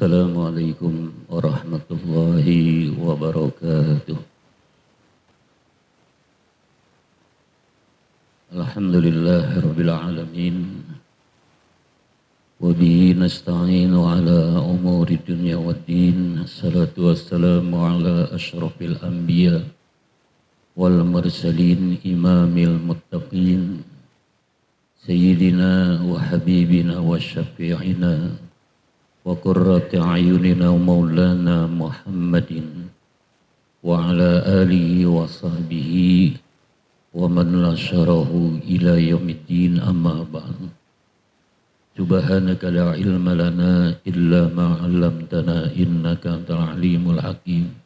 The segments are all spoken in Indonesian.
Assalamualaikum warahmatullahi wabarakatuh. Alhamdulillahirabbil alamin. Wa bihi nasta'inu ala umuri dunya waddin. Assalatu wassalamu ala asyrafil anbiya wal mursalin imamil muttaqin sayyidina wa habibina wa syafi'ina wa qurrati a'yunina maulana Muhammadin wa ala alihi wa sahbihi wa man nasyarahu ila yaumiddin amma ba'd. Subhanaka la ilma lana illa ma 'allamtana innaka antal alimul hakim.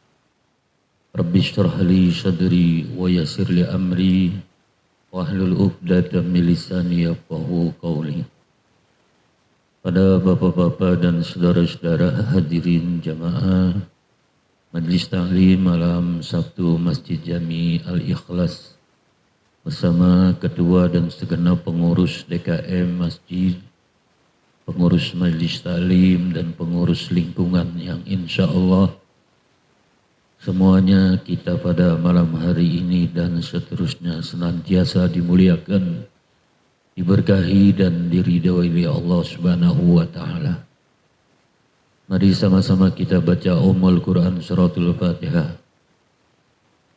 Rabbi shrah li sadri wa yassir li amri wahlul 'uqdatam min lisani yafqahu qawli. Pada bapak-bapak dan saudara-saudara hadirin jamaah Majelis Ta'lim malam Sabtu Masjid Jami Al-Ikhlas bersama ketua dan segenap pengurus DKM Masjid, pengurus Majelis Ta'lim dan pengurus lingkungan yang insya Allah semuanya kita pada malam hari ini dan seterusnya senantiasa dimuliakan, diberkahi dan diridhoi oleh Allah Subhanahu wa taala. Mari sama-sama kita baca Ummul Quran Suratul Fatihah.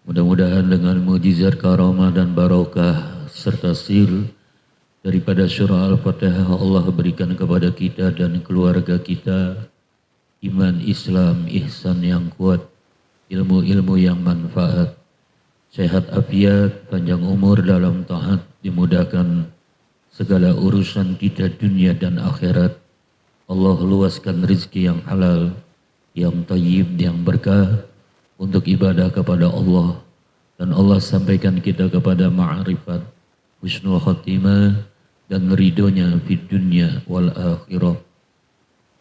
Mudah-mudahan dengan mukjizat karamah dan barokah serta sir daripada surah Al-Fatihah Allah berikan kepada kita dan keluarga kita iman, Islam, ihsan yang kuat, ilmu-ilmu yang manfaat, sehat afiat, panjang umur dalam taat, dimudahkan segala urusan kita dunia dan akhirat. Allah luaskan rezeki yang halal, yang thayyib, yang berkah untuk ibadah kepada Allah. Dan Allah sampaikan kita kepada ma'rifat, husnul khatimah dan ridhonya di dunia wal akhirah.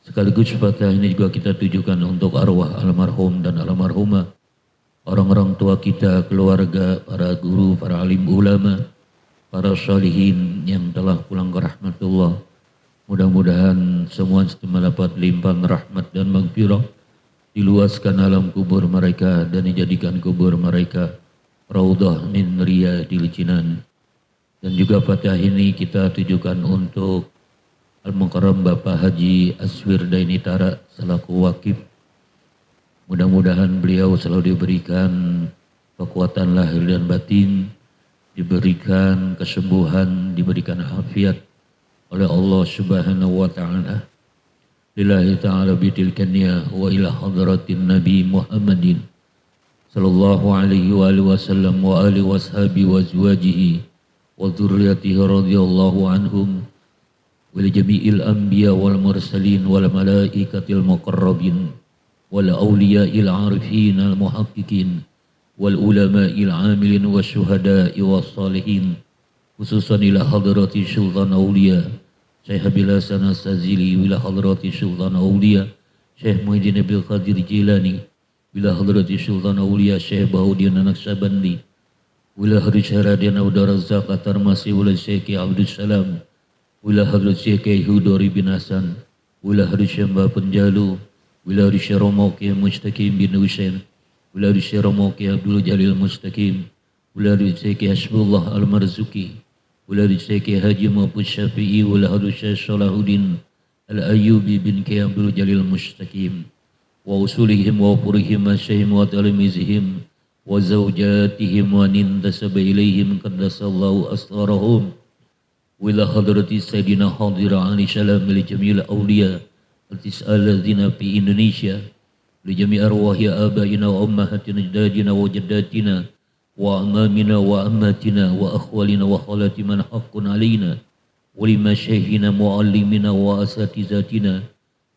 Sekaligus Fatihah ini juga kita tujukan untuk arwah almarhum dan almarhumah, orang-orang tua kita, keluarga, para guru, para alim ulama, para sholihin yang telah pulang ke rahmatullah. Mudah-mudahan semua mendapat limpahan rahmat dan maghfirah, diluaskan alam kubur mereka dan dijadikan kubur mereka raudhah min riyadil jinan. Dan juga Fatihah ini kita tujukan untuk Al-Mukarram Bapak Haji Aswirdaini Tara selaku wakif. Mudah-mudahan beliau selalu diberikan kekuatan lahir dan batin, diberikan kesembuhan, diberikan afiat oleh Allah Subhanahu wa taala. Lillahi ta'ala bitilkanya wa ila hadratin Nabi Muhammadin sallallahu alaihi wa alihi wasallam wa alihi washabi wa azwajihi wa dzurriyyatihi radhiyallahu anhum wa li jami'il anbiya wal mursalin wal malaikatil muqarrabin wal awliya'il arifin al muhaqqiqin wal ulama'il amilin wa syuhada'i was salihin, khususan ila hadrati sultan awliya Syekh Abil Hasan As-Sazili, ila hadrati sultan awliya Syekh Muhyiddin Abil Qadir Jilani, ila hadrati sultan awliya Syekh Bahuddin Naqsyabandi, ila hadrati Syaradian Abdul Razzaq At-Tarmasi, ila Syekh Abdul Salam, ila hadrati Syekh Hudori bin Hasan, ila hadrati Syekh Penjalu, ila hadrati Syekh Romoki Mustaqim bin Husain, ila hadrati Syekh Romoki Abdul Jalil Mustaqim, ila hadrati Syekh Hasbullah Al-Marzuki, ila hadrati Syekh Haji Mahfuz Syafi'i, ila hadrati Syekh Salahuddin Al-Ayyubi bin Ki Abdul Jalil Mustaqim, wa usulihim wa furihim wa syaihim wa talimizihim wa zawjatihim wa nintasaba ilaihim qaddasallahu asrarahum, ila hadrati Sayyidina Hadira Ali Salam li jamil awliya al-tis'aladzina fi Indonesia, li jami' arwahi abaina wa ummahatina ajdadina wa jaddatina wa amamina wa ammatina wa akhwalina wa khalati man haqqun alaina wa lima syaihina muallimina wa asatizatina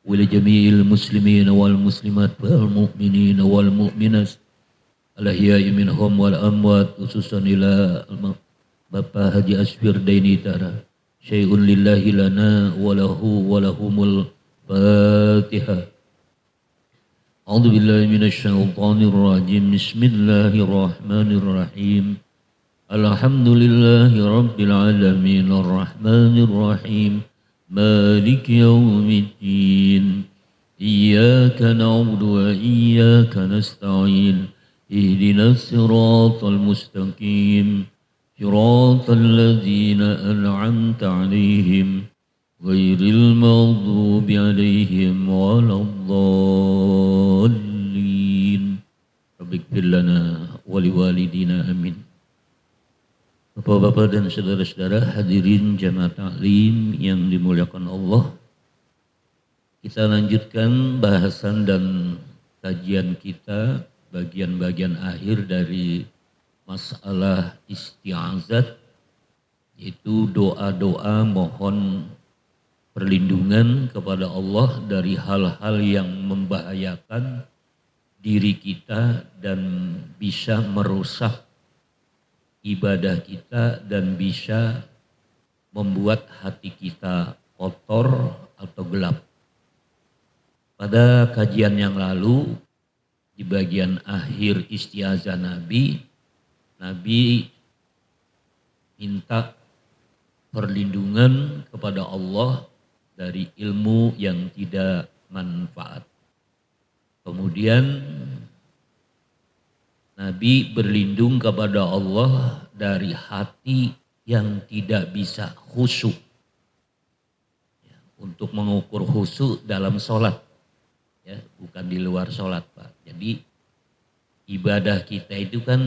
wa li jami'il muslimin wal muslimat wal mu'minin wal mu'minat al-ahya'i minhum wal amwat, khususan ila Bapak Haji Aswirdaini Tara. Syai'un lillahi lana wa lahu wa lahumul Fatihah. A'udzu billahi minasy syaithanir rajim. Bismillahirrahmanirrahim. Alhamdulillahi rabbil alamin arrahmanir rahim maliki yaumiddin إياك نعبد وإياك نستعين اهدنا الصراط المستقيم صراط الذين أنعمت عليهم غير المغضوب عليهم ولا الضالين رب اغفر لنا ولوالدينا آمين. Bapak-bapak dan saudara-saudara hadirin jamaah taklim yang dimuliakan Allah, kita lanjutkan bahasan dan kajian kita bagian-bagian akhir dari masalah isti'azat, yaitu doa-doa mohon perlindungan kepada Allah dari hal-hal yang membahayakan diri kita dan bisa merusak ibadah kita dan bisa membuat hati kita kotor atau gelap. Pada kajian yang lalu, di bagian akhir istiazah Nabi minta perlindungan kepada Allah dari ilmu yang tidak manfaat. Kemudian Nabi berlindung kepada Allah dari hati yang tidak bisa khusyuk. Untuk mengukur khusyuk dalam sholat, ya, bukan di luar sholat, Pak. Jadi ibadah kita itu kan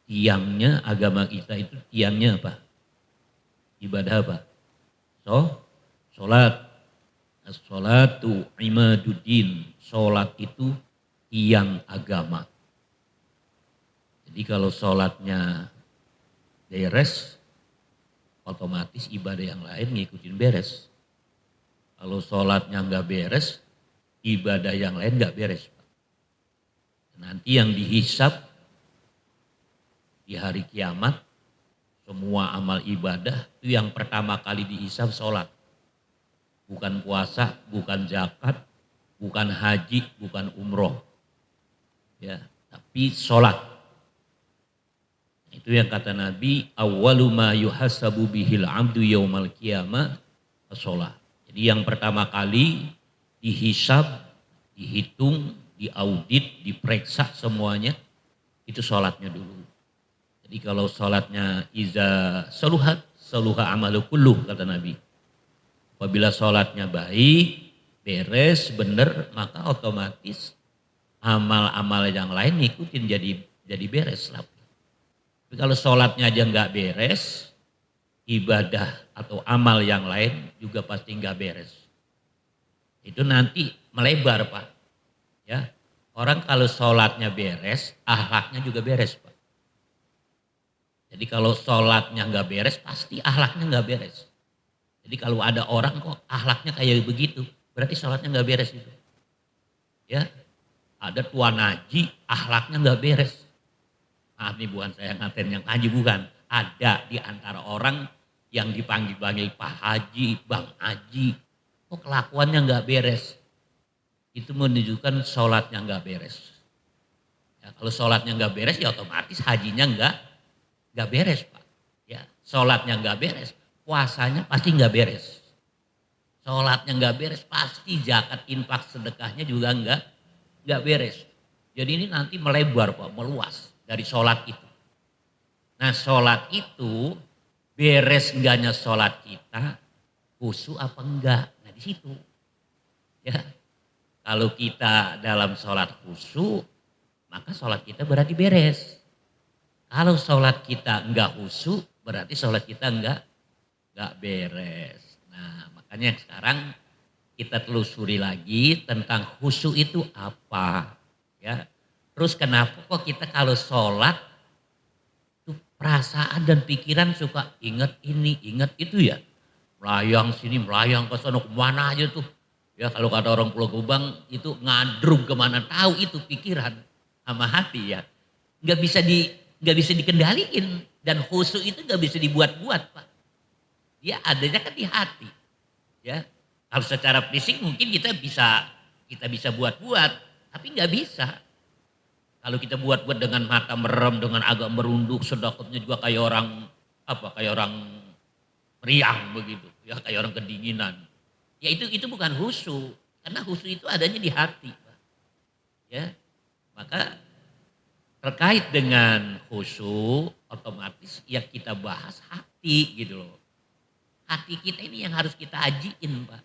tiangnya, agama kita itu tiangnya apa? Ibadah apa? Sholat. As-sholatu imaduddin. Sholat itu tiang agama. Jadi kalau sholatnya beres, otomatis ibadah yang lain ngikutin beres. Kalau sholatnya nggak beres, ibadah yang lain nggak beres. Nanti yang dihisab di hari kiamat, semua amal ibadah itu yang pertama kali dihisab sholat. Bukan puasa, bukan zakat, bukan haji, bukan umroh. Ya, tapi sholat. Itu yang kata Nabi, awwalu ma yuhasabu bihil abdu yaumal qiyamah as-shalah. Jadi yang pertama kali dihisab, dihitung, diaudit, diperiksa semuanya, itu sholatnya dulu. Jadi kalau sholatnya iza saluhat, saluha amalu kulluh, kata Nabi. Apabila sholatnya baik, beres, benar, maka otomatis amal-amal yang lain ngikutin jadi beres lah. Tapi kalau sholatnya aja nggak beres, ibadah atau amal yang lain juga pasti nggak beres. Itu nanti melebar, Pak. Ya, orang kalau sholatnya beres, akhlaknya juga beres, Pak. Jadi kalau sholatnya nggak beres, pasti akhlaknya nggak beres. Jadi kalau ada orang kok akhlaknya kayak begitu, berarti sholatnya nggak beres itu. Ya, ada tuan haji, akhlaknya nggak beres. Maaf nih, bukan saya ngatain yang haji, bukan. Ada di antara orang yang dipanggil-panggil Pak Haji, Bang Haji, kok kelakuannya nggak beres. Itu menunjukkan sholatnya nggak beres. Ya, kalau sholatnya nggak beres, ya otomatis hajinya nggak beres, Pak. Ya, sholatnya nggak beres, puasanya pasti nggak beres. Sholatnya nggak beres, pasti zakat, infak, sedekahnya juga nggak beres. Jadi ini nanti melebar, Pak, meluas dari sholat itu. Nah, sholat itu beres enggaknya sholat kita, khusyuk apa enggak? Nah, di situ. Ya, kalau kita dalam sholat khusyuk, maka sholat kita berarti beres. Kalau sholat kita enggak khusyuk, berarti sholat kita enggak beres. Nah, makanya sekarang kita telusuri lagi tentang khusyuk itu apa. Ya, terus kenapa kok kita kalau sholat tuh perasaan dan pikiran suka ingat ini, ingat itu ya. Melayang sini, melayang ke sana, kemana aja tuh. Ya kalau kata orang Pulau Gebang itu ngadrung kemana, tahu itu pikiran sama hati ya. Nggak bisa dikendalikan, dan khusyuk itu nggak bisa dibuat-buat, Pak. Dia adanya kan di hati. Ya, kalau secara fisik mungkin kita bisa buat-buat, tapi nggak bisa. Kalau kita buat-buat dengan mata merem, dengan agak merunduk, sedekatnya juga kayak orang meriang begitu, ya kayak orang kedinginan. Ya itu bukan khusyuk. Karena khusyuk itu adanya di hati, Pak. Ya, maka terkait dengan khusyuk otomatis yang kita bahas hati gitu loh. Hati kita ini yang harus kita ajiin, Pak.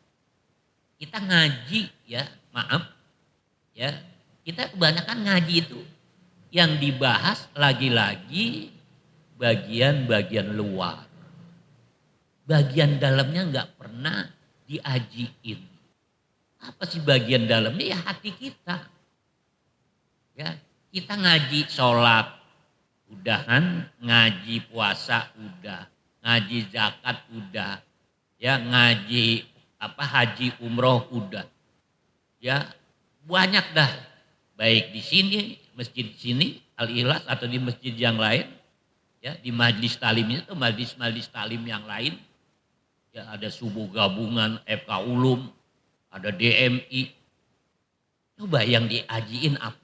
Kita ngaji ya, maaf ya. Kita kebanyakan ngaji itu yang dibahas lagi-lagi bagian-bagian luar. Bagian dalamnya nggak pernah diajiin. Apa sih bagian dalamnya? Ya hati kita. Ya, kita ngaji sholat, udah kan, ngaji puasa udah, ngaji zakat udah, ya ngaji haji umroh udah, ya banyak dah, baik di sini masjid sini Al Ikhlas atau di masjid yang lain, ya di majlis talimnya itu majlis-majlis talim yang lain, ya ada subuh gabungan FK Ulum, ada DMI, coba yang diajiin apa?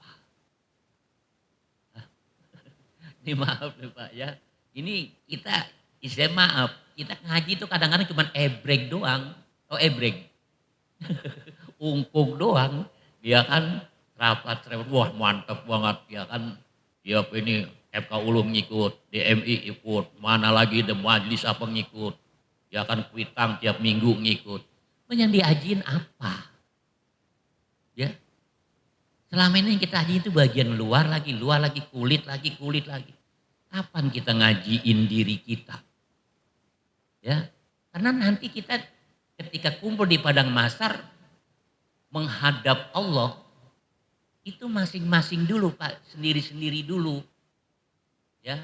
Ini maaf nih Pak ya, ini kita istilah maaf, kita ngaji itu kadang-kadang cuma ebrek doang, oh ebrek, ungkung doang, dia kan rapat, wah mantep banget, ya kan, ya ini FK Ulum ngikut, DMI ikut, mana lagi the majlis apa ngikut, ya kan kuitang tiap minggu ngikut, yang diajiin apa? Ya, selama ini yang kita aji itu bagian luar lagi, kulit lagi. Kapan kita ngajiin diri kita? Ya, karena nanti kita ketika kumpul di padang mahsyar menghadap Allah itu masing-masing dulu Pak, sendiri-sendiri dulu. Ya,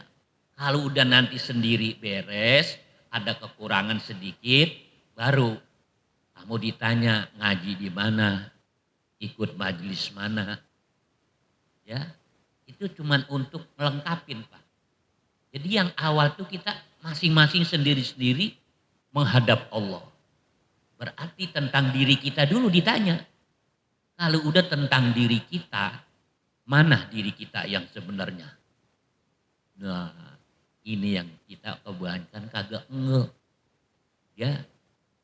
kalau udah nanti sendiri beres, ada kekurangan sedikit, baru kamu ditanya ngaji di mana, ikut majelis mana. Ya, itu cuman untuk melengkapin Pak. Jadi yang awal tuh kita masing-masing sendiri-sendiri menghadap Allah. Berarti tentang diri kita dulu ditanya. Kalau udah tentang diri kita, mana diri kita yang sebenarnya? Nah, ini yang kita kebanyakan kagak nge. Ya.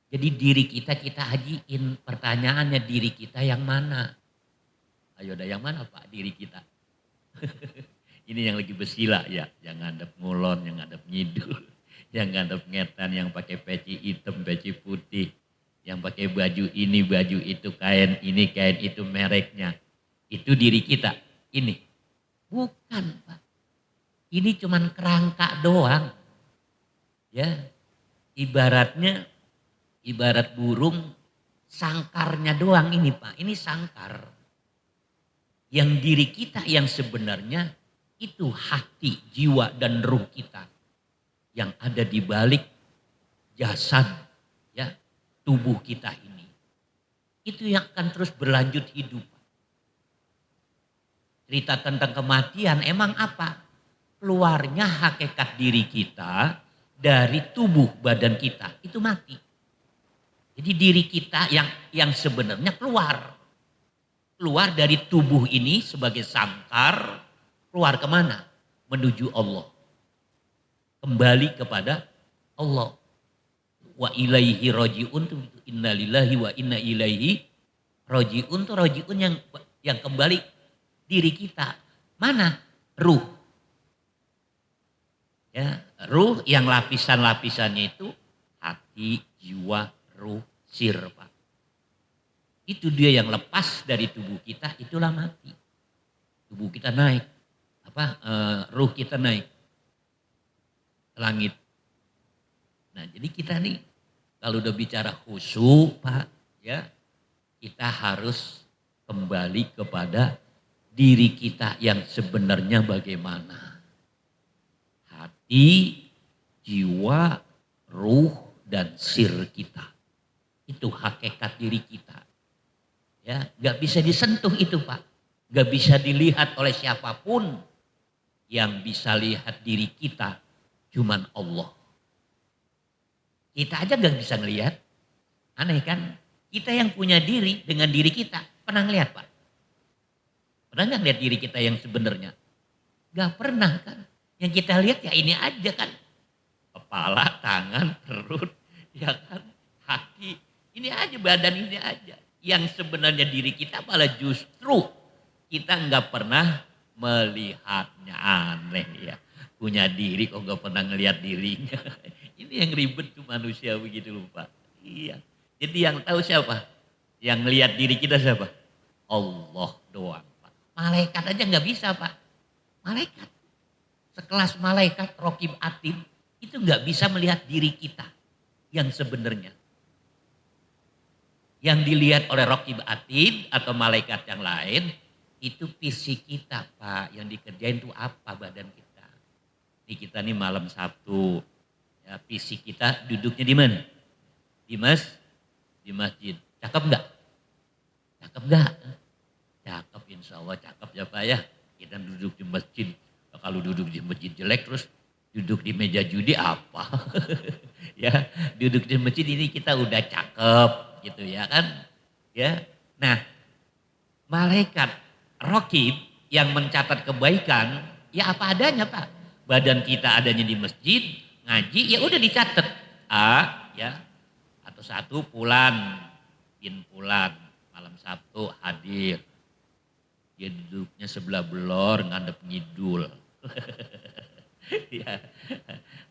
Jadi diri kita hajiin, pertanyaannya diri kita yang mana? Ayo ada yang mana Pak diri kita? Ini yang lagi bersila ya, yang ngadep ngulon, yang ngadep ngidul, yang ngadep ngetan, yang pakai peci hitam, peci putih, yang pakai baju ini, baju itu, kain ini, kain itu mereknya. Itu diri kita. Ini bukan Pak. Ini cuman kerangka doang. Ya, ibarat burung sangkarnya doang ini Pak. Ini sangkar. Yang diri kita yang sebenarnya itu hati, jiwa dan ruh kita yang ada di balik jasad ya, tubuh kita ini. Itu yang akan terus berlanjut hidup. Cerita tentang kematian emang apa? Keluarnya hakikat diri kita dari tubuh badan kita, itu mati. Jadi diri kita yang sebenarnya keluar dari tubuh ini sebagai sangkar. Keluar kemana? Menuju Allah. Kembali kepada Allah. Wa ilaihi roji'un, innalillahi wa inna ilaihi roji'un, itu roji'un yang kembali diri kita. Mana? Ruh. Ya, ruh yang lapisan-lapisannya itu hati, jiwa, ruh, sir Pak. Itu dia yang lepas dari tubuh kita, itulah mati. Tubuh kita naik. Ruh kita naik ke langit. Nah jadi kita nih kalau udah bicara khusyuk Pak ya, kita harus kembali kepada diri kita yang sebenarnya bagaimana. Hati, jiwa, ruh dan sir kita. Itu hakikat diri kita. Ya, nggak bisa disentuh itu Pak. Nggak bisa dilihat oleh siapapun. Yang bisa lihat diri kita cuman Allah. Kita aja gak bisa ngelihat. Aneh kan? Kita yang punya diri dengan diri kita. Pernah ngelihat Pak? Pernah gak ngelihat diri kita yang sebenarnya? Gak pernah kan? Yang kita lihat ya ini aja kan. Kepala, tangan, perut, ya kan? Hati. Ini aja, badan ini aja. Yang sebenarnya diri kita malah justru kita nggak pernah melihatnya. Aneh ya. Punya diri kok nggak pernah ngelihat dirinya. Ini yang ribet tuh manusia begitu loh Pak. Iya. Jadi yang tahu siapa? Yang ngelihat diri kita siapa? Allah doang Pak. Malaikat aja nggak bisa Pak. Malaikat. Sekelas malaikat Rokib Atid itu nggak bisa melihat diri kita yang sebenarnya. Yang dilihat oleh Rokib Atid atau malaikat yang lain itu fisik kita Pak. Yang dikerjain itu apa badan kita. Ini kita nih malam Sabtu. Ya, fisik kita duduknya di mana? Di masjid. Cakep nggak? Cakep nggak? Cakep insya Allah cakep ya Pak ya. Kita duduk di masjid. Kalau duduk di masjid jelek terus duduk di meja judi apa? Ya duduk di masjid ini kita udah cakep gitu ya kan. Ya. Nah malaikat Rokib yang mencatat kebaikan ya apa adanya Pak. Badan kita adanya di masjid ngaji ya udah dicatat. Ya atau satu Fulan bin Fulan malam Sabtu hadir. Dia duduknya sebelah belor ngadep ngidul. Ya.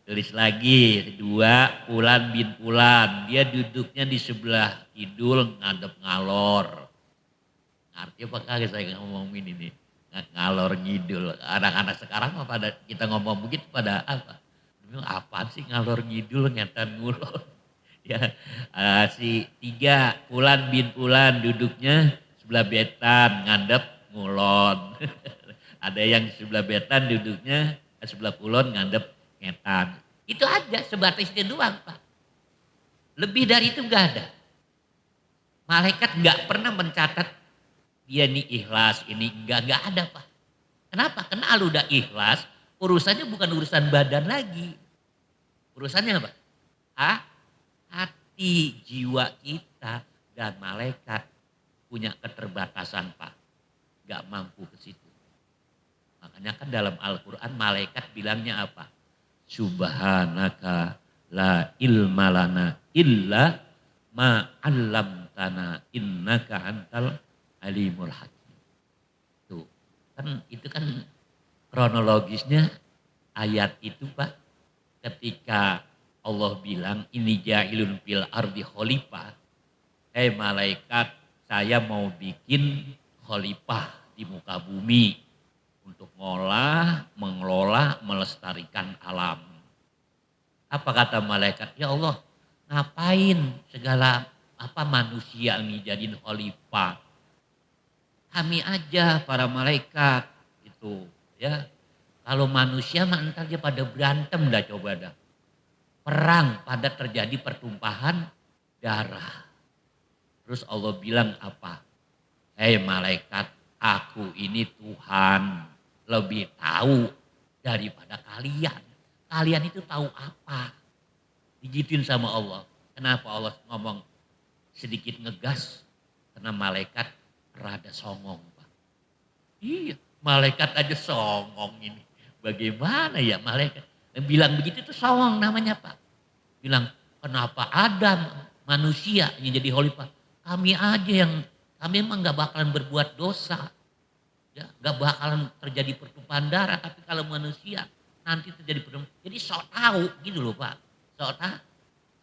Tulis lagi dua Fulan bin Fulan. Dia duduknya di sebelah kidul ngadep ngalor. Ngerti apa kagak saya ngomongin ini? Ngalor ngidul. Anak-anak sekarang mah pada kita ngomong begitu pada apa? Apaan sih ngalor ngidul ngetan ngulon. Ya, si tiga Fulan bin Fulan duduknya sebelah betan ngadep ngulon. Ada yang sebelah betan duduknya sebelah kulon ngadep ngetan. Itu aja sebatas itu doang Pak. Lebih dari itu enggak ada. Malaikat enggak pernah mencatat dia ini ikhlas, ini enggak ada Pak. Kenapa? Karena kalau udah ikhlas, urusannya bukan urusan badan lagi. Urusannya apa? Hati, jiwa kita dan malaikat punya keterbatasan Pak. Enggak mampu ke situ. Makanya kan dalam Al-Quran malaikat bilangnya apa? Subhanaka la ilma lana illa ma'allamtana innaka antal alimul hakim. Tuh, kan itu kan kronologisnya ayat itu Pak. Ketika Allah bilang ini ja'ilun fil ardi khalifah. Malaikat saya mau bikin khalifah di muka bumi. Untuk ngolah, mengelola, melestarikan alam. Apa kata malaikat? Ya Allah, ngapain segala apa manusia ini jadiin khalifah? Kami aja para malaikat itu ya. Kalau manusia mah entar dia pada berantem dah coba dah. Perang pada terjadi pertumpahan darah. Terus Allah bilang apa? Malaikat, aku ini Tuhan. Lebih tahu daripada kalian. Kalian itu tahu apa? Digituin sama Allah. Kenapa Allah ngomong sedikit ngegas? Karena malaikat rada songong Pak. Iya, malaikat aja songong ini. Bagaimana ya malaikat? Yang bilang begitu itu songong namanya Pak. Bilang, kenapa Adam manusia yang jadi khalifah? Kami aja yang, kami emang gak bakalan berbuat dosa. Ya, gak bakalan terjadi pertumpahan darah, tapi kalau manusia nanti terjadi pertumpahan. Jadi sok tahu gitu loh Pak.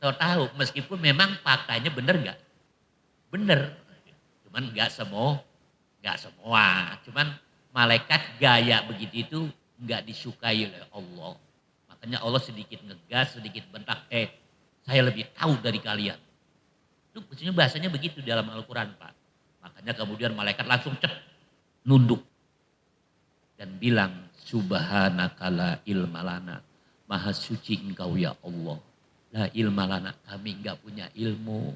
Sok tahu meskipun memang faktanya bener gak? Bener. Cuman gak semua. Cuman malaikat gaya begitu itu gak disukai oleh Allah. Makanya Allah sedikit ngegas, sedikit bentak, saya lebih tahu dari kalian. Itu bahasanya begitu dalam Al-Quran Pak. Makanya kemudian malaikat langsung nunduk dan bilang subhanaka la ilmalana, maha suci engkau ya Allah, la ilmalana, kami enggak punya ilmu,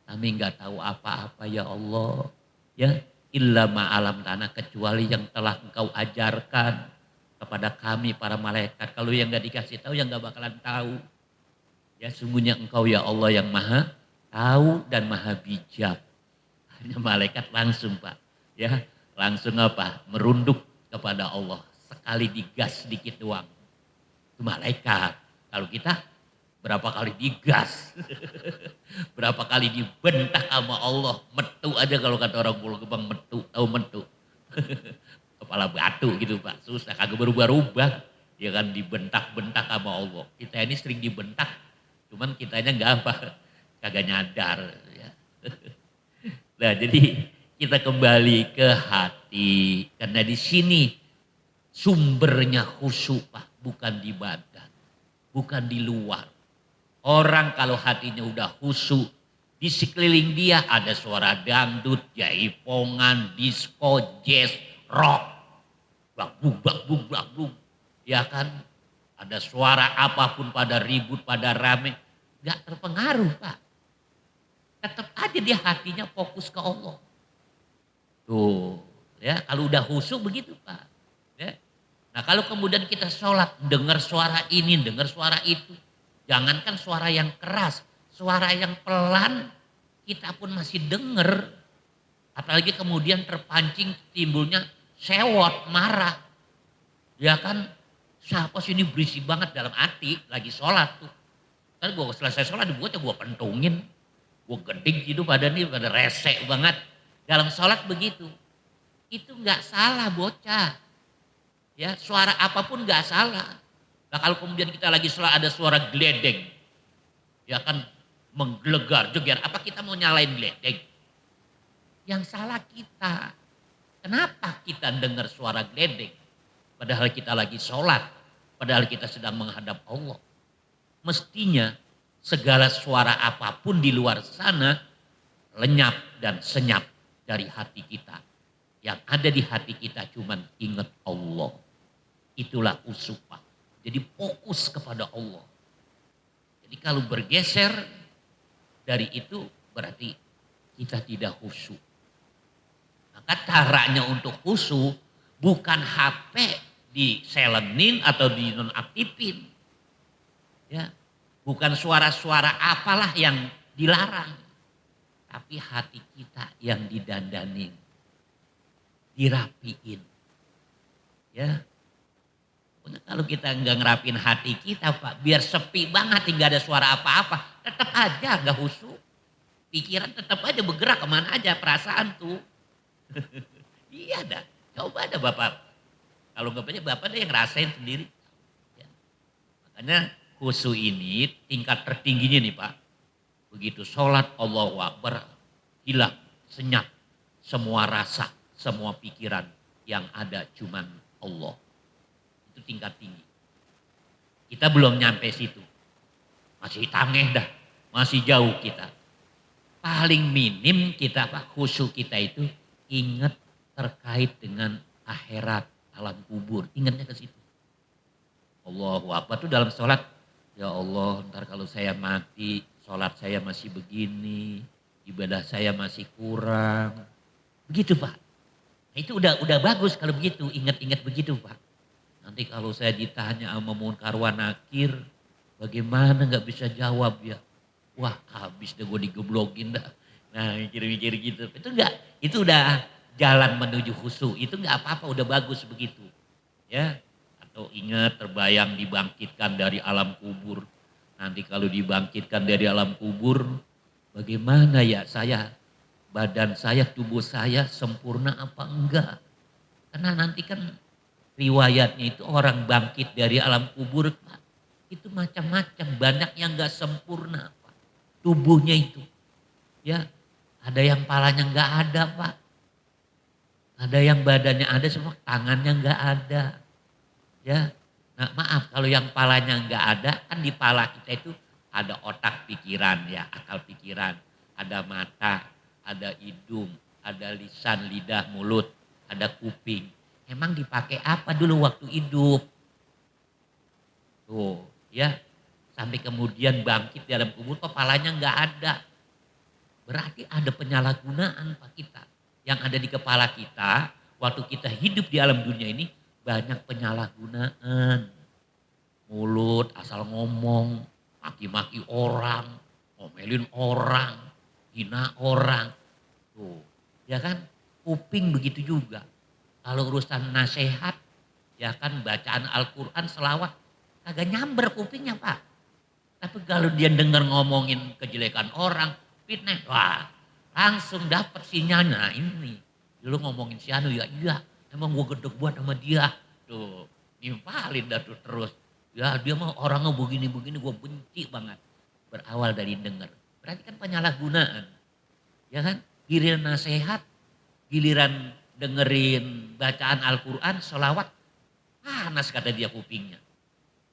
kami enggak tahu apa-apa ya Allah, ya illa ma'alam tanah, kecuali yang telah engkau ajarkan kepada kami para malaikat. Kalau yang enggak dikasih tahu yang enggak bakalan tahu. Ya sungguhnya engkau ya Allah yang maha tahu dan maha bijak. Hanya malaikat langsung Pak, ya langsung apa? Merunduk kepada Allah. Sekali digas sedikit doang. Itu malaikat. Kalau kita berapa kali digas, berapa kali dibentak sama Allah, metu aja kalau kata orang Pulau Gebang metu, tahu metu. Kepala batu gitu Pak, susah kagak berubah-ubah. Ya kan dibentak-bentak sama Allah. Kita ini sering dibentak, cuman kitanya nggak apa, kagak nyadar ya. Nah, jadi kita kembali ke hati karena di sini sumbernya khusyuk Pak, bukan di badan, bukan di luar. Orang kalau hatinya udah khusyuk, di sekeliling dia ada suara dangdut, jaipongan, disco, jazz, rock, bakbuk, bakbuk, bakbuk. Ya kan, ada suara apapun pada ribut, pada rame, gak terpengaruh Pak. Tetap aja dia hatinya fokus ke Allah. Tuh, ya kalau udah khusyuk begitu Pak. Ya. Nah kalau kemudian kita sholat, dengar suara ini, dengar suara itu. Jangankan suara yang keras, suara yang pelan kita pun masih dengar. Apalagi kemudian terpancing timbulnya sewot, marah. Ya kan, siapa sih ini berisik banget dalam hati, lagi sholat tuh. Kan gue selesai sholat, gue pentungin. Gue geding gitu badannya, pada resek banget. Dalam sholat begitu. Itu nggak salah bocah. Ya, suara apapun nggak salah. Nah kalau kemudian kita lagi sholat ada suara geledeng, ya kan menggelegar, jeger, apa kita mau nyalain geledeng? Yang salah kita. Kenapa kita dengar suara geledeng? Padahal kita lagi sholat, padahal kita sedang menghadap Allah. Mestinya segala suara apapun di luar sana lenyap dan senyap dari hati kita. Yang ada di hati kita cuman ingat Allah. Itulah khusyuk Pak. Jadi fokus kepada Allah. Jadi kalau bergeser dari itu berarti kita tidak khusyuk. Maka caranya untuk khusyuk bukan HP diselenin atau dinonaktifin. Ya, bukan suara-suara apalah yang dilarang. Tapi hati kita yang didandanin. Dirapiin. Ya. Kalau kita nggak ngerapin hati kita Pak, biar sepi banget, nggak ada suara apa-apa, tetap aja nggak khusyuk. Pikiran tetap aja bergerak kemana aja, perasaan tuh. Iya dah, coba ada Bapak. Kalau nggak banyak Bapak ada yang ngerasain sendiri. Ya. Makanya khusyuk ini tingkat tertingginya nih Pak. Begitu sholat Allahu Akbar, hilang, senyap, semua rasa, semua pikiran yang ada cuman Allah. Itu tingkat tinggi. Kita belum nyampe situ. Masih tangeh dah, masih jauh kita. Paling minim kita Pak, khusyuk kita itu ingat terkait dengan akhirat, alam kubur. Ingatnya ke situ. Allahu Akbar itu dalam sholat. Ya Allah, ntar kalau saya mati, sholat saya masih begini, ibadah saya masih kurang. Begitu Pak. Nah, itu udah bagus kalau begitu, ingat-ingat begitu Pak. Nanti kalau saya ditanya sama Munkar wa Nakir, bagaimana nggak bisa jawab ya? Wah habis deh gue digeblokin dah. Nah mikir-mikir gitu. Itu udah jalan menuju khusyuk. Itu nggak apa-apa, udah bagus begitu. Ya, atau ingat terbayang dibangkitkan dari alam kubur. Nanti kalau dibangkitkan dari alam kubur, bagaimana ya saya, badan saya, tubuh saya sempurna apa enggak? Karena nanti kan riwayatnya itu orang bangkit dari alam kubur Pak, itu macam-macam, banyak yang enggak sempurna Pak. Tubuhnya itu. Ya, ada yang palanya enggak ada Pak. Ada yang badannya ada semua, tangannya enggak ada. Ya, nah maaf kalau yang palanya enggak ada, kan di pala kita itu ada otak pikiran ya, akal pikiran. Ada mata, ada hidung, ada lisan, lidah, mulut, ada kuping. Emang dipakai apa dulu waktu hidup? Tuh, ya. Sampai kemudian bangkit di dalam kubur, kepalanya enggak ada. Berarti ada penyalahgunaan Pak kita. Yang ada di kepala kita, waktu kita hidup di alam dunia ini, banyak penyalahgunaan. Mulut asal ngomong, maki-maki orang, ngomelin orang, hina orang. Tuh, ya kan? Kuping begitu juga. Kalau urusan nasihat, ya kan bacaan Al-Quran, selawat, kagak nyamber kupingnya Pak. Tapi kalau dia dengar ngomongin kejelekan orang, fitnah, wah langsung dapat sinyalnya. Nah, ini dulu ngomongin si Anu ya, iya emang gue gedek buat sama dia. Tuh nimpalin dah tuh terus. Ya dia mah orangnya begini-begini gue benci banget. Berawal dari denger. Berarti kan penyalahgunaan. Ya kan? Giliran nasihat, giliran dengerin bacaan Al-Quran, sholawat, panas kata dia kupingnya.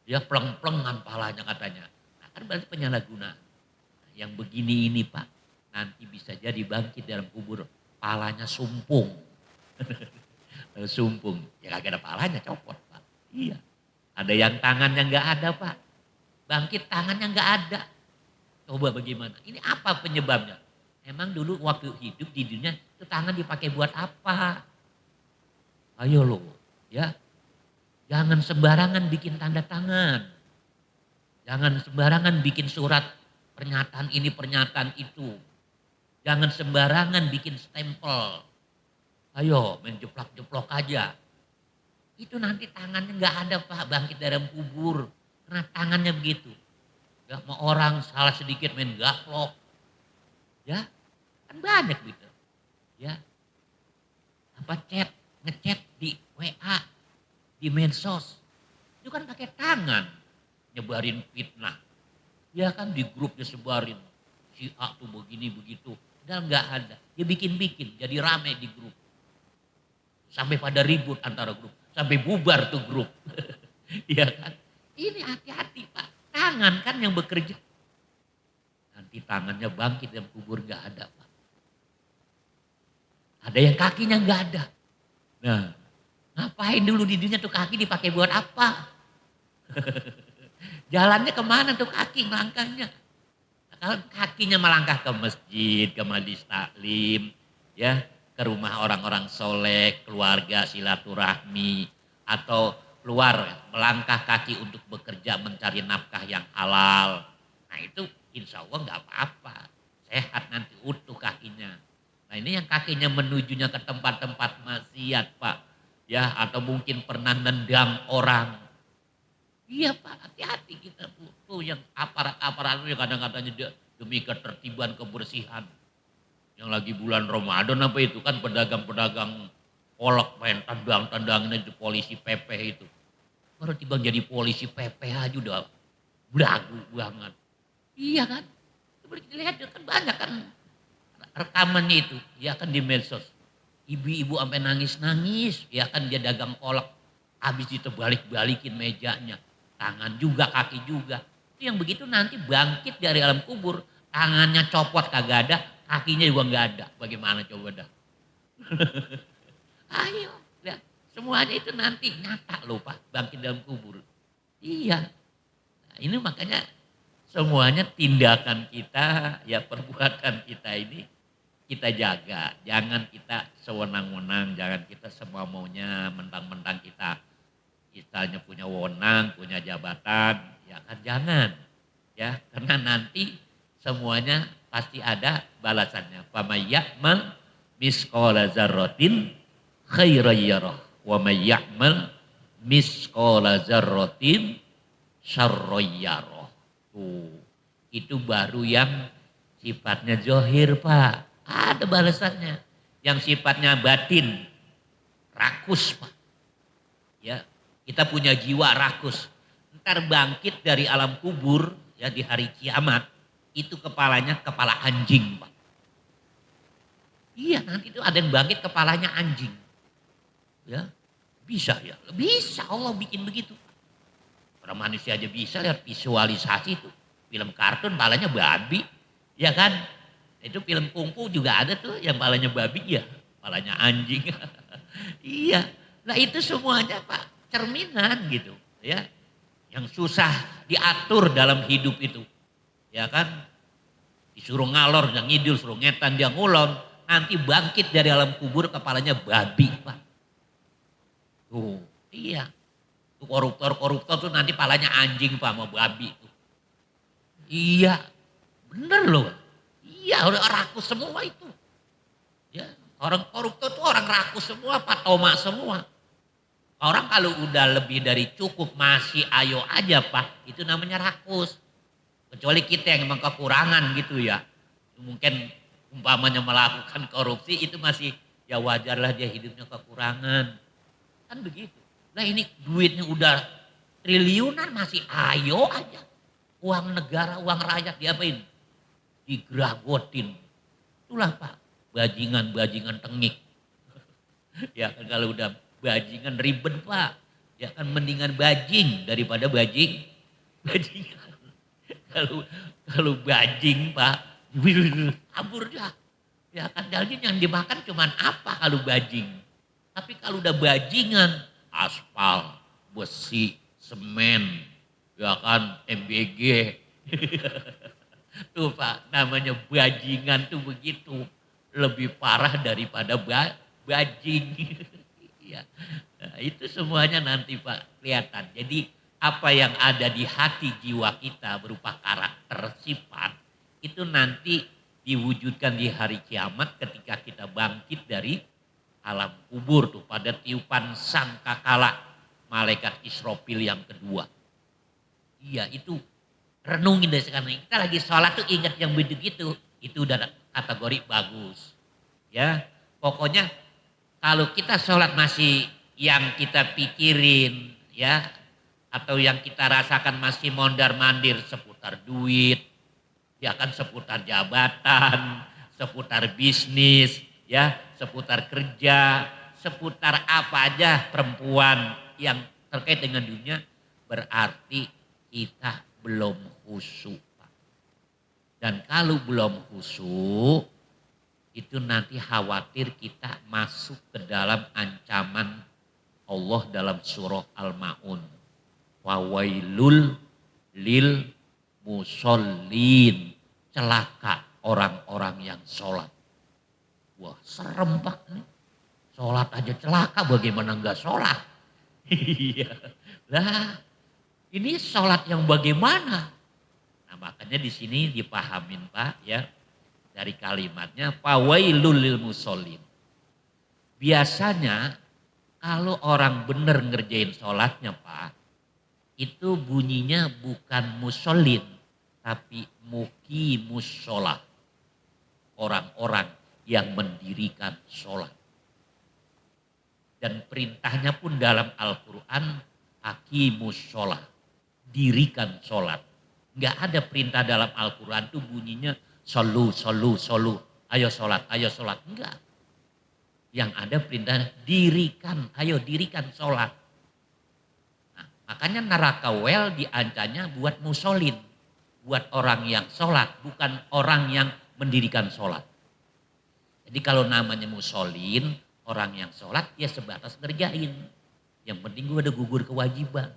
Dia pleng-plengan palanya katanya. Nah, kan berarti penyalahgunaan. Nah, yang begini ini Pak, nanti bisa jadi bangkit dalam kubur, palanya sumpung. Sumpung, ya kagak ada palanya copot Pak. Iya. Ada yang tangannya nggak ada Pak. Bangkit tangannya nggak ada. Coba bagaimana? Ini apa penyebabnya? Emang dulu waktu hidup di dunia itu tangan dipakai buat apa? Ayo loh, ya. Jangan sembarangan bikin tanda tangan. Jangan sembarangan bikin surat pernyataan ini, pernyataan itu. Jangan sembarangan bikin stempel. Ayo main jeplak-jeplok aja. Itu nanti tangannya nggak ada Pak, bangkit dalam kubur. Karena tangannya begitu. Ya, mau orang salah sedikit main gaplok. Ya, kan banyak gitu. Ya, apa ngechat di WA, di medsos. Itu kan pakai tangan. Nyebarin fitnah. Ya kan di grup disebarin. Si A tuh begini begitu. Dan nggak ada. Dia bikin-bikin jadi rame di grup. Sampai pada ribut antara grup. Sampai bubar tuh grup. Iya kan. Ini hati-hati Pak. Tangan kan yang bekerja. Nanti tangannya bangkit dalam kubur nggak ada Pak. Ada yang kakinya nggak ada. Nah, ngapain dulu di dunia tuh kaki dipakai buat apa? Jalannya kemana tuh kaki melangkahnya? Kalau kakinya melangkah ke masjid, ke majelis taklim, ya, ke rumah orang-orang soleh, keluarga, silaturahmi, atau keluar melangkah kaki untuk bekerja mencari nafkah yang halal. Nah itu insya Allah nggak apa-apa, sehat nanti utuh kakinya. Nah ini yang kakinya menujunya ke tempat-tempat maksiat Pak, ya atau mungkin pernah nendang orang. Iya Pak, hati-hati kita tuh yang aparat-aparat yang kadang-kadangnya demi ketertiban kebersihan. Yang lagi bulan Ramadan apa itu kan pedagang-pedagang kolak main tendang-tendangnya itu polisi PP itu. Baru tiba jadi polisi PP aja udah belagu banget. Iya kan? Coba dilihat kan banyak kan rekamannya itu, ya kan di medsos. Ibu-ibu sampai nangis-nangis, ya kan dia dagang kolak. Habis ditebalik-balikin mejanya. Tangan juga, kaki juga. Itu yang begitu nanti bangkit dari alam kubur. Tangannya copot kagak ada, kakinya juga nggak ada. Bagaimana coba dah? Ayo, lihat. Semuanya itu nanti nyata loh Pak, bangkit dalam kubur. Iya. Nah, ini makanya semuanya tindakan kita, ya perbuatan kita ini kita jaga. Jangan kita sewenang-wenang, jangan kita semua maunya mentang-mentang kita misalnya punya wewenang, punya jabatan, ya kan jangan. Ya, karena nanti semuanya pasti ada balasannya. Faman ya'mal misqala dzarratin khairan yarah wa may ya'mal misqala dzarratin syarran yarah. Tuh, itu baru yang sifatnya zahir, Pak. Ada balasannya. Yang sifatnya batin, rakus, Pak. Ya, kita punya jiwa rakus. Ntar bangkit dari alam kubur, ya di hari kiamat, itu kepalanya kepala anjing, Pak. Iya, nanti itu ada yang bangkit kepalanya anjing. Ya, bisa ya, bisa Allah bikin begitu. Orang manusia aja bisa lihat visualisasi itu. Film kartun palanya babi, ya kan? Itu film kungfu juga ada tuh yang palanya babi ya, palanya anjing. Iya, nah itu semuanya Pak cerminan gitu ya. Yang susah diatur dalam hidup itu. Ya kan? Disuruh ngalor, dia ngidul, suruh ngetan, dia ngulon. Nanti bangkit dari alam kubur kepalanya babi Pak. Tuh, iya. Tuh koruptor-koruptor tuh nanti palanya anjing Pak sama babi tuh. Iya, bener loh. Iya, udah rakus semua itu. Ya, orang koruptor tuh orang rakus semua, Pak Toma semua. Orang kalau udah lebih dari cukup masih ayo aja Pak, itu namanya rakus. Kecuali kita yang memang kekurangan gitu ya. Mungkin umpamanya melakukan korupsi itu masih ya wajarlah dia hidupnya kekurangan. Kan begitu. Nah ini duitnya udah triliunan masih ayo aja. Uang negara, uang rakyat diapain? Digeragotin. Itulah Pak, bajingan-bajingan tengik. Ya kan kalau udah bajingan ribet Pak. Ya kan mendingan bajing daripada bajingan. Kalau kalau bajing Pak, kabur dah. Ya kan daging yang dimakan cuman apa kalau bajing. Tapi kalau udah bajingan, aspal, besi, semen, ya kan MBG. Tuh Pak, namanya bajingan tuh begitu. Lebih parah daripada bajing. Iya. Nah, itu semuanya nanti Pak kelihatan. Jadi apa yang ada di hati jiwa kita berupa karakter, sifat, itu nanti diwujudkan di hari kiamat ketika kita bangkit dari alam kubur tuh pada tiupan sangkakala malaikat Israfil yang kedua. Iya itu renungin dari sekarang. Kita lagi sholat tuh ingat yang begitu. Itu udah kategori bagus. Ya, pokoknya kalau kita sholat masih yang kita pikirin ya atau yang kita rasakan masih mondar-mandir seputar duit, ya kan seputar jabatan, seputar bisnis, ya, seputar kerja, seputar apa aja perempuan yang terkait dengan dunia, berarti kita belum khusyuk. Dan kalau belum khusyuk, itu nanti khawatir kita masuk ke dalam ancaman Allah dalam surah Al-Ma'un. Wawailul lil musallin, celaka orang-orang yang sholat. Wah serem Pak nih. Sholat aja celaka, bagaimana enggak sholat? Iya. Lah ini sholat yang bagaimana? Nah makanya di sini dipahamin Pak ya dari kalimatnya fawailul lil musallin. Biasanya kalau orang benar ngerjain sholatnya Pak, itu bunyinya bukan musholin, tapi muqimus sholat. Orang-orang yang mendirikan sholat. Dan perintahnya pun dalam Al-Quran, aqimus sholat. Dirikan sholat. Nggak ada perintah dalam Al-Quran itu bunyinya solu, solu, solu. Ayo sholat, ayo sholat. Enggak. Yang ada perintahnya dirikan, ayo dirikan sholat. Makanya neraka well diancanya buat musolin. Buat orang yang sholat, bukan orang yang mendirikan sholat. Jadi kalau namanya musolin, orang yang sholat ya sebatas ngerjain. Yang penting gue ada gugur kewajiban.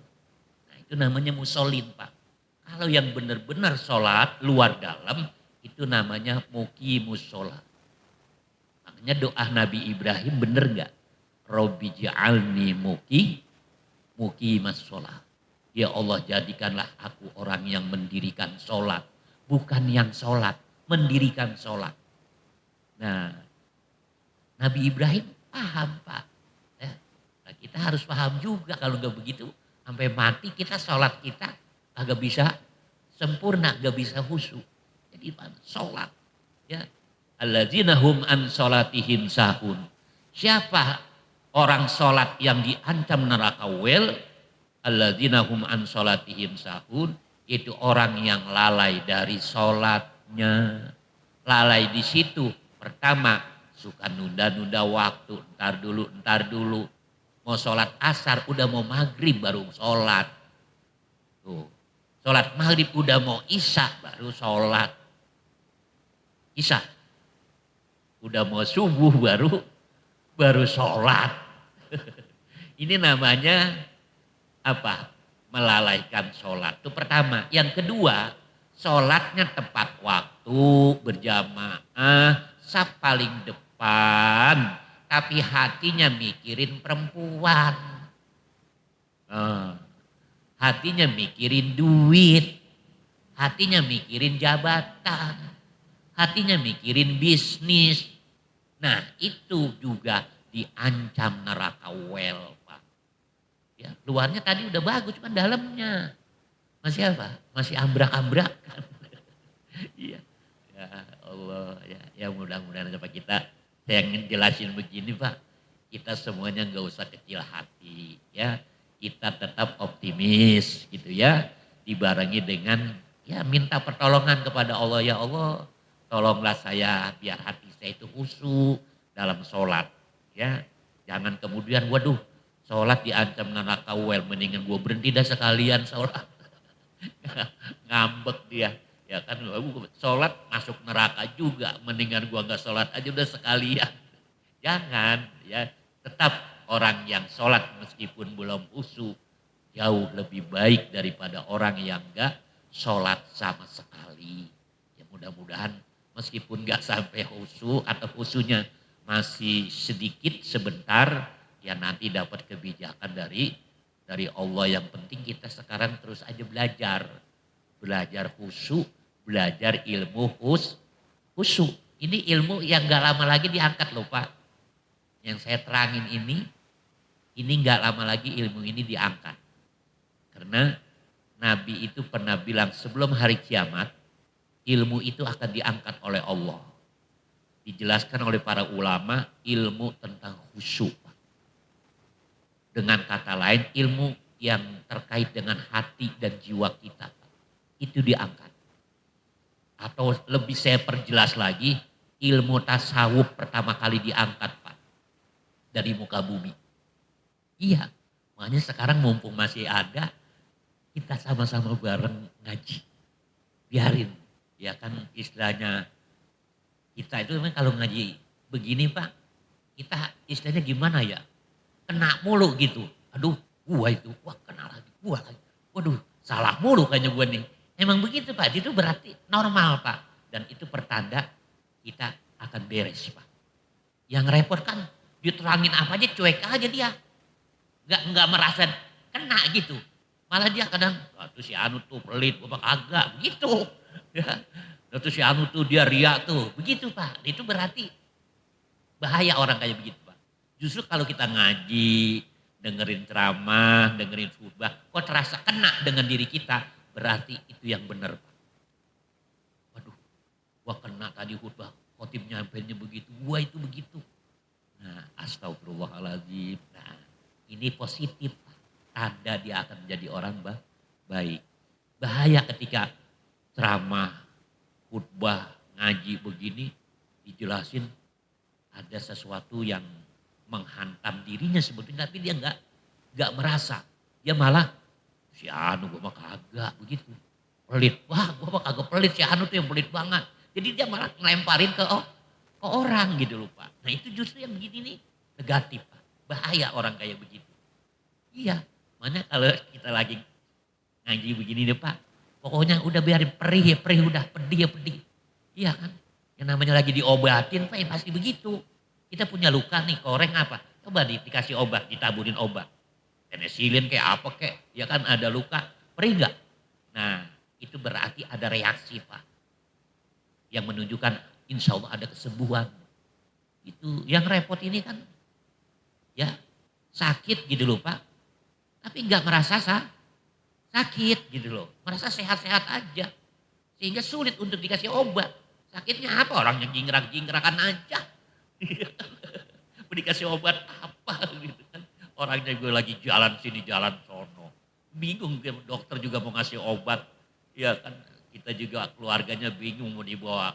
Nah itu namanya musolin Pak. Kalau yang benar-benar sholat luar dalam, itu namanya muqimus sholat. Makanya doa Nabi Ibrahim bener gak? Robbi ja'alni muqimas sholat. Ya Allah jadikanlah aku orang yang mendirikan sholat. Bukan yang sholat, mendirikan sholat. Nah Nabi Ibrahim paham Pak. Ya, nah, kita harus paham juga kalau gak begitu. Sampai mati kita sholat kita agak bisa sempurna, gak bisa khusyuk. Jadi sholat. Ya. Alladzina hum an sholatihim sahun. Siapa orang sholat yang diancam neraka wel? Alladzina hum an sholatihim sahun. Itu orang yang lalai dari sholatnya. Lalai di situ. Pertama, suka nunda-nunda waktu. Ntar dulu. Mau sholat asar, udah mau maghrib baru sholat. Tuh. Sholat maghrib udah mau isya baru sholat. Isya. Udah mau subuh baru sholat. Ini namanya apa? Melalaikan sholat. Itu pertama. Yang kedua, sholatnya tepat waktu, berjamaah, saf paling depan. Tapi hatinya mikirin perempuan. Hatinya mikirin duit. Hatinya mikirin jabatan. Hatinya mikirin bisnis. Nah itu juga diancam neraka well Pak. Ya, luarnya tadi udah bagus, cuma dalamnya. Masih apa? Masih ambrak-ambrakan. Iya. Ya Allah, ya, ya mudah-mudahan aja Pak kita, saya ingin jelasin begini Pak, kita semuanya nggak usah kecil hati ya, kita tetap optimis gitu ya, dibarengi dengan ya minta pertolongan kepada Allah, ya Allah tolonglah saya biar hati saya itu khusyuk dalam sholat ya, jangan kemudian waduh sholat diancam neraka well, mendingan gue berhenti dah sekalian sholat. Ngambek dia. Ya kan, sholat masuk neraka juga, mendingan gua nggak sholat aja udah sekalian. Jangan, ya tetap orang yang sholat meskipun belum khusyuk jauh lebih baik daripada orang yang nggak sholat sama sekali. Ya mudah-mudahan meskipun nggak sampai khusyuk atau khusyuknya masih sedikit sebentar, ya nanti dapat kebijakan dari Allah. Yang penting kita sekarang terus aja belajar khusyuk, belajar ilmu khusyuk. Ini ilmu yang gak lama lagi diangkat loh Pak. Yang saya terangin ini gak lama lagi ilmu ini diangkat. Karena Nabi itu pernah bilang sebelum hari kiamat, ilmu itu akan diangkat oleh Allah. Dijelaskan oleh para ulama ilmu tentang khusyuk. Dengan kata lain ilmu yang terkait dengan hati dan jiwa kita. Itu diangkat. Atau lebih saya perjelas lagi, ilmu tasawuf pertama kali diangkat Pak, dari muka bumi. Iya, makanya sekarang mumpung masih ada, kita sama-sama bareng ngaji. Biarin, ya kan istilahnya, kita itu memang kalau ngaji begini Pak, kita istilahnya gimana ya, kena mulu gitu. Aduh, wah kena lagi, gua lagi. Waduh, salah mulu kayaknya gua nih. Emang begitu Pak, itu berarti normal Pak. Dan itu pertanda kita akan beres Pak. Yang repot kan diterangin apa aja cuek aja dia. Nggak merasa kena gitu. Malah dia kadang, tuh si Anu tuh pelit, apa kagak, begitu. Ya. Tuh si Anu tuh dia riak tuh, begitu Pak. Itu berarti bahaya orang kayak begitu Pak. Justru kalau kita ngaji, dengerin ceramah, dengerin khutbah, kok terasa kena dengan diri kita, berarti itu yang benar Pak. Waduh, gua kena tadi khutbah, khotib nyampainya begitu, gua itu begitu. Nah, astagfirullahaladzim. Nah, ini positif Pak. Tanda dia akan menjadi orang baik. Bahaya ketika ceramah, khutbah, ngaji begini, dijelasin ada sesuatu yang menghantam dirinya sebetulnya, tapi dia nggak merasa. Dia malah si Anu gue mah kagak begitu. Pelit, wah gue mah kagak pelit, si Anu tuh yang pelit banget. Jadi dia malah ngelemparin ke orang gitu loh Pak. Nah itu justru yang begini nih negatif Pak. Bahaya orang kayak begitu. Iya, mana kalau kita lagi ngaji begini deh Pak. Pokoknya udah biarin perih ya perih, udah pedih ya pedih. Iya kan? Yang namanya lagi diobatin Pak ya pasti begitu. Kita punya luka nih, koreng apa? Coba dikasih obat, ditaburin obat. Penicillin kayak apa kayak, ya kan ada luka, perih nggak? Nah, itu berarti ada reaksi Pak. Yang menunjukkan insya Allah ada kesembuhan. Itu yang repot ini kan, ya sakit gitu loh Pak. Tapi nggak merasa sakit gitu loh. Merasa sehat-sehat aja. Sehingga sulit untuk dikasih obat. Sakitnya apa? Orangnya jingkrak-jingkrakan aja. Dikasih obat apa gitu kan. Orangnya gue lagi jalan sini jalan sono. Bingung dokter juga mau ngasih obat. Ya kan kita juga keluarganya bingung mau dibawa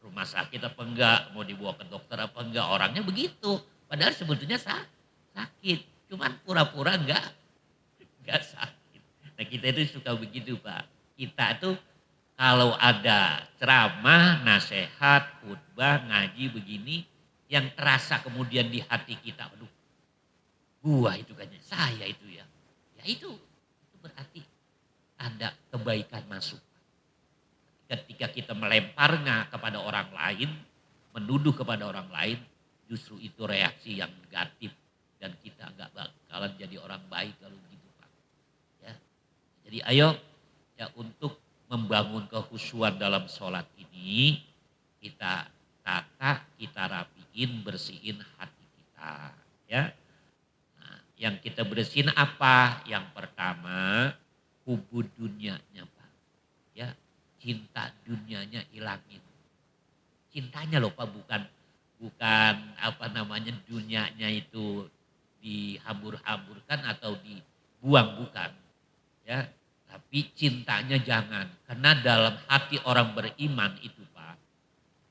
rumah sakit apa enggak. Mau dibawa ke dokter apa enggak. Orangnya begitu. Padahal sebetulnya sakit. Cuman pura-pura enggak sakit. Nah kita itu suka begitu Pak. Kita tuh kalau ada ceramah, nasihat, khutbah, ngaji begini, yang terasa kemudian di hati kita, aduh, gua itu kayaknya, saya itu ya. Ya itu berarti tanda kebaikan masuk. Ketika kita melemparnya kepada orang lain, menuduh kepada orang lain, justru itu reaksi yang negatif. Dan kita nggak bakalan jadi orang baik kalau begitu Pak. Ya. Jadi ayo ya untuk membangun kehusuan dalam sholat ini, kita tata, kita rapiin, bersihin hati kita. Ya, nah, yang kita bersihin apa? Yang pertama, hubud dunianya Pak. Ya, cinta dunianya hilangin. Cintanya loh Pak, bukan apa namanya dunianya itu dihambur-hamburkan atau dibuang, bukan. Ya, tapi cintanya jangan. Karena dalam hati orang beriman itu Pak,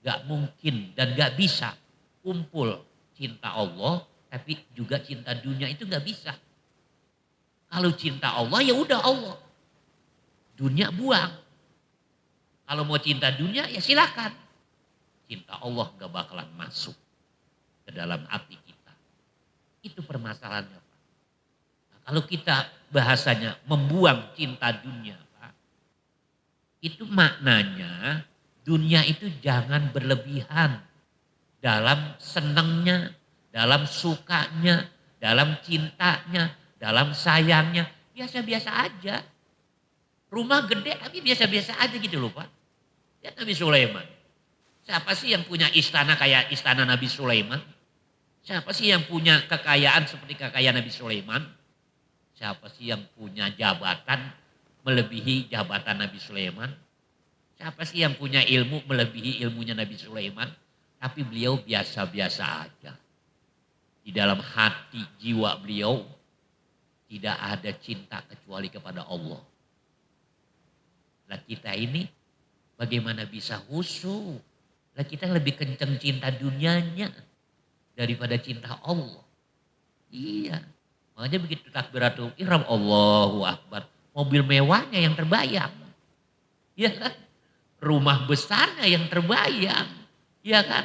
gak mungkin dan gak bisa kumpul cinta Allah tapi juga cinta dunia, itu gak bisa. Kalau cinta Allah ya udah Allah. Dunia buang. Kalau mau cinta dunia ya silakan. Cinta Allah gak bakalan masuk ke dalam hati kita. Itu permasalahannya Pak. Nah, kalau kita bahasanya membuang cinta dunia Pak, itu maknanya dunia itu jangan berlebihan dalam senangnya, dalam sukanya, dalam cintanya, dalam sayangnya. Biasa-biasa aja. Rumah gede tapi biasa-biasa aja gitu loh Pak. Lihat Nabi Sulaiman. Siapa sih yang punya istana kayak istana Nabi Sulaiman? Siapa sih yang punya kekayaan seperti kekayaan Nabi Sulaiman? Siapa sih yang punya jabatan melebihi jabatan Nabi Sulaiman? Siapa sih yang punya ilmu melebihi ilmunya Nabi Sulaiman? Tapi beliau biasa-biasa aja. Di dalam hati jiwa beliau tidak ada cinta kecuali kepada Allah. Nah kita ini bagaimana bisa khusyuk? Lah kita lebih kenceng cinta dunianya daripada cinta Allah. Iya. Makanya begitu takbiratul ihram Allahu Akbar. Mobil mewahnya yang terbayang. Iya kan? Rumah besarnya yang terbayang. Iya kan?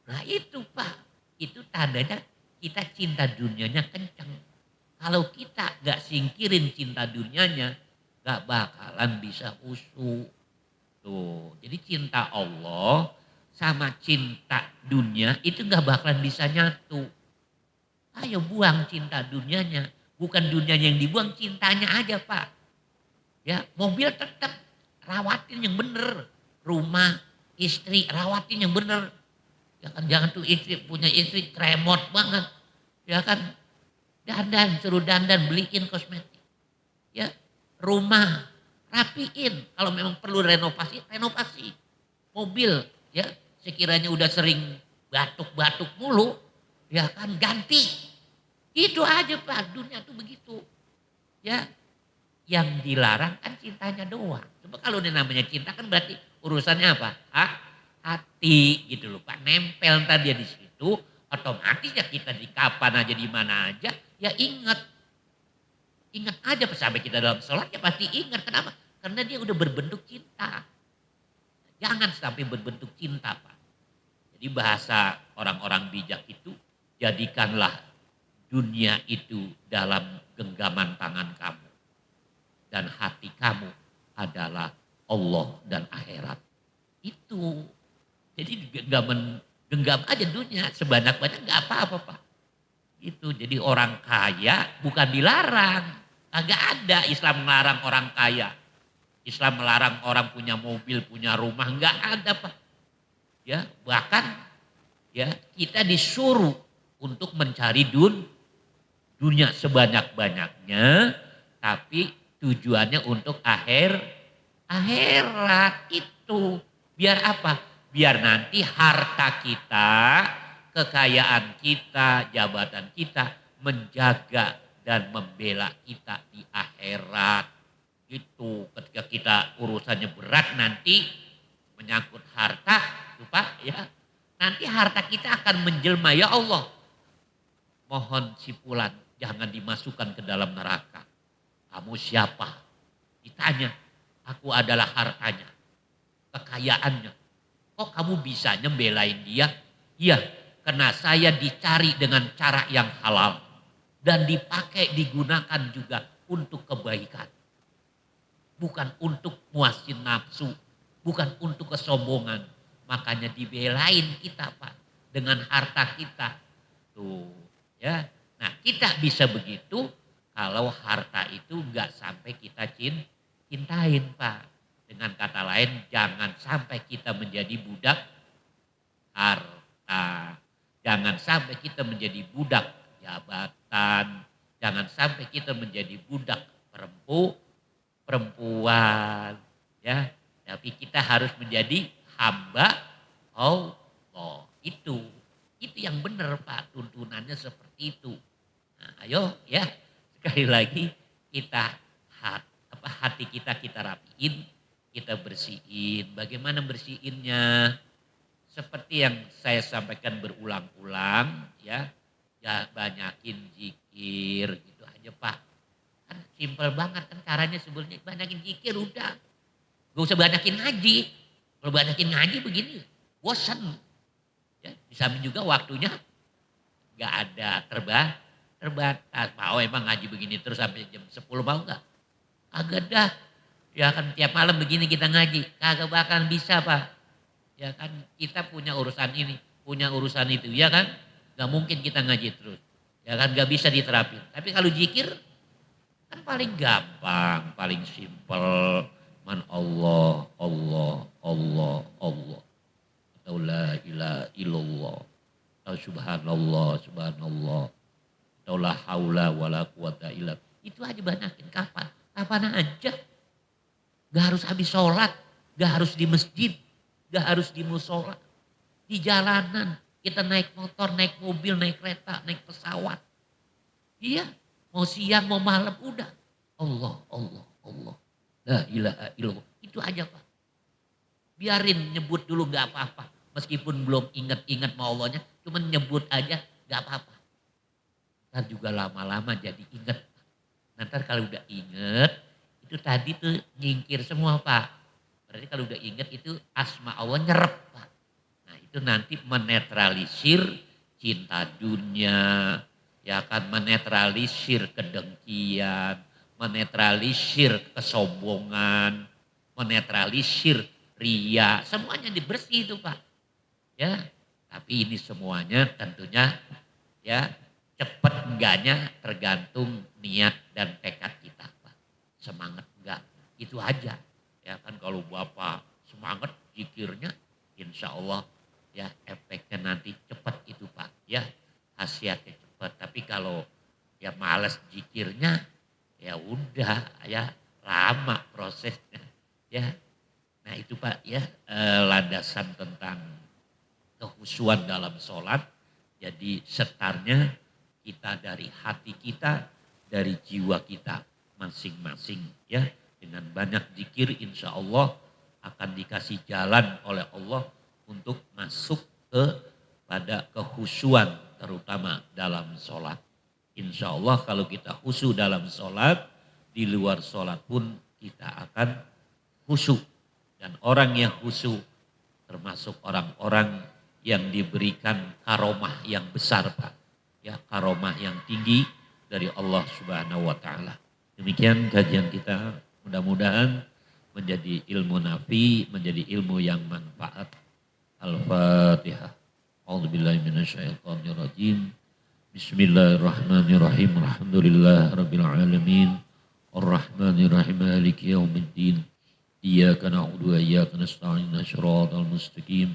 Nah itu Pak. Itu tandanya kita cinta dunianya kenceng. Kalau kita gak singkirin cinta dunianya, gak bakalan bisa khusyuk. Tuh, jadi cinta Allah sama cinta dunia itu gak bakalan bisa nyatu. Ayo buang cinta dunianya. Bukan dunianya yang dibuang, cintanya aja Pak. Ya, mobil tetap rawatin yang bener. Rumah, istri rawatin yang bener. Ya kan, jangan tuh istri punya istri kremot banget. Ya kan, dandan, suruh dandan, beliin kosmetik. Ya, rumah rapiin. Kalau memang perlu renovasi, renovasi. Mobil, ya sekiranya udah sering batuk-batuk mulu, ya kan ganti. Itu aja Pak, dunia tuh begitu. Ya, yang dilarang kan cintanya doang. Coba kalau ini namanya cinta kan berarti urusannya apa? Hati gitu loh Pak. Nempel tadi di situ, otomatis ya kita di kapan aja di mana aja, ya ingat. Ingat aja sampai kita dalam sholat ya pasti ingat. Kenapa? Karena dia udah berbentuk cinta. Jangan sampai berbentuk cinta Pak. Jadi bahasa orang-orang bijak itu, jadikanlah dunia itu dalam genggaman tangan kamu. Dan hati kamu adalah Allah dan akhirat. Itu. Jadi genggam aja dunia. Sebanyak-banyak gak apa-apa Pak. Itu. Jadi orang kaya bukan dilarang. Agak ada Islam melarang orang kaya. Islam melarang orang punya mobil, punya rumah. Enggak ada Pak. Ya, bahkan ya kita disuruh untuk mencari dunia sebanyak-banyaknya, tapi tujuannya untuk akhirat itu. Biar apa? Biar nanti harta kita, kekayaan kita, jabatan kita menjaga dan membela kita di akhirat. Itu ketika kita urusannya berat nanti menyangkut harta, itu Pak ya. Nanti harta kita akan menjelma, ya Allah. Mohon si fulan jangan dimasukkan ke dalam neraka. Kamu siapa? Ditanya, aku adalah hartanya, kekayaannya. Kok kamu bisa nyembelain dia? Iya, karena saya dicari dengan cara yang halal. Dan dipakai, digunakan juga untuk kebaikan. Bukan untuk muasin nafsu, bukan untuk kesombongan. Makanya dibelain kita Pak, dengan harta kita. Tuh, ya. Nah kita bisa begitu kalau harta itu nggak sampai kita cintain Pak. Dengan kata lain, jangan sampai kita menjadi budak harta. Jangan sampai kita menjadi budak jabatan. Jangan sampai kita menjadi budak perempuan. perempuan, ya. Tapi kita harus menjadi hamba Allah. Itu yang benar Pak, tuntunannya seperti itu. Nah, ayo ya, sekali lagi kita hati kita rapiin, kita bersihin. Bagaimana bersihinnya? Seperti yang saya sampaikan berulang-ulang ya, ya banyakin zikir gitu aja Pak. Kan simpel banget kan caranya sebenarnya, banyakin zikir udah. Gak usah banyakin ngaji. Kalau banyakin ngaji begini bosan. Ya, di samping juga waktunya gak ada terbatas. Mau emang ngaji begini terus sampai jam 10 mau gak? Kagak dah. Ya kan tiap malam begini kita ngaji. Kagak bakal bisa Pak. Ya kan kita punya urusan ini, punya urusan itu. Ya kan gak mungkin kita ngaji terus. Ya kan gak bisa diterapin. Tapi kalau zikir kan paling gampang, paling simpel. Man Allah, Allah, Allah, Allah. Atau la ilaha illallah. Atau subhanallah, subhanallah. Atau la haula wa la quwata illa. Itu aja banyakin. Kapan? Kapan aja. Gak harus habis sholat. Gak harus di masjid. Gak harus di musola. Di jalanan. Kita naik motor, naik mobil, naik kereta, naik pesawat. Iya. Mau siang, mau malam, udah. Allah, Allah, Allah. La ilaha illallah. Itu aja Pak. Biarin nyebut dulu gak apa-apa. Meskipun belum ingat-ingat mau Allahnya. Cuman nyebut aja gak apa-apa. Ntar juga lama-lama jadi ingat. Nanti kalau udah inget. Itu tadi tuh nyingkir semua Pak. Berarti kalau udah inget itu asma Allah nyerep Pak. Nah itu nanti menetralisir cinta dunia. Ya kan menetralisir kedengkian. Menetralisir kesombongan. Menetralisir ria. Semuanya dibersih itu Pak. Ya, tapi ini semuanya tentunya ya cepat enggaknya tergantung niat dan tekad kita Pak. Semangat enggak, itu aja. Ya kan kalau Bapak semangat zikirnya insya Allah ya efeknya nanti cepat itu Pak. Ya khasiatnya cepat. Tapi kalau ya males zikirnya ya udah ya lama prosesnya. Ya, nah itu Pak ya landasan tentang kehusuan dalam sholat. Jadi setarnya kita dari hati kita, dari jiwa kita masing-masing ya. Dengan banyak zikir insya Allah akan dikasih jalan oleh Allah untuk masuk pada kehusuan terutama dalam sholat. Insya Allah kalau kita khusyuk dalam sholat, di luar sholat pun kita akan khusyuk. Dan orang yang khusyuk termasuk orang-orang yang diberikan karomah yang besar Pak. Ya, karomah yang tinggi dari Allah Subhanahu wa taala. Demikian kajian kita, mudah-mudahan menjadi ilmu nafi, menjadi ilmu yang manfaat. Al-Fatihah. A'udzubillahi minasyaitonirrajim. Bismillahirrahmanirrahim. Alhamdulillah rabbil alamin. Ar-Rahmanirrahim. Maliki yaumiddin. Iyyaka na'budu wa iyyaka nasta'in. Shiratal mustaqim.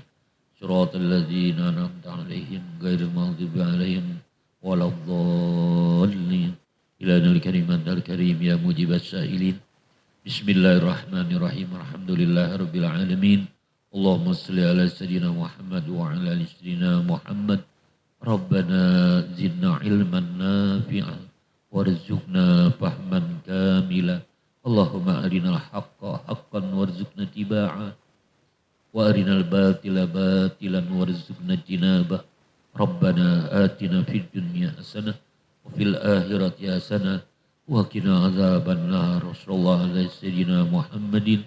Shiratal ladzina an'amta 'alaihim ghairil maghdubi 'alaihim waladdallin. Ilanal kalimatal karim ya mujibas sa'ilin. Bismillahirrahmanirrahim. Alhamdulillahirabbil alamin. Allahumma shalli ala sayyidina Muhammad wa ala ali sayyidina Muhammad. Rabbana zidna ilman nafi'an warzuqna fahman kamila. Allahumma arinal haqqa haqqan warzuqna tibaa wa arinal batila batilan warzuqna jinabah. Rabbana atina fid dunya hasanah wa fil akhirati hasanah wa qina azabannar. Rasulullah sayyidina Muhammadin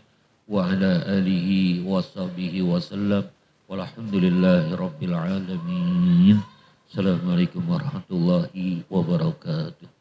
wa ala alihi wa sahbihi wa sallam. Walhamdulillahi rabbil alamin. Assalamualaikum warahmatullahi wabarakatuh.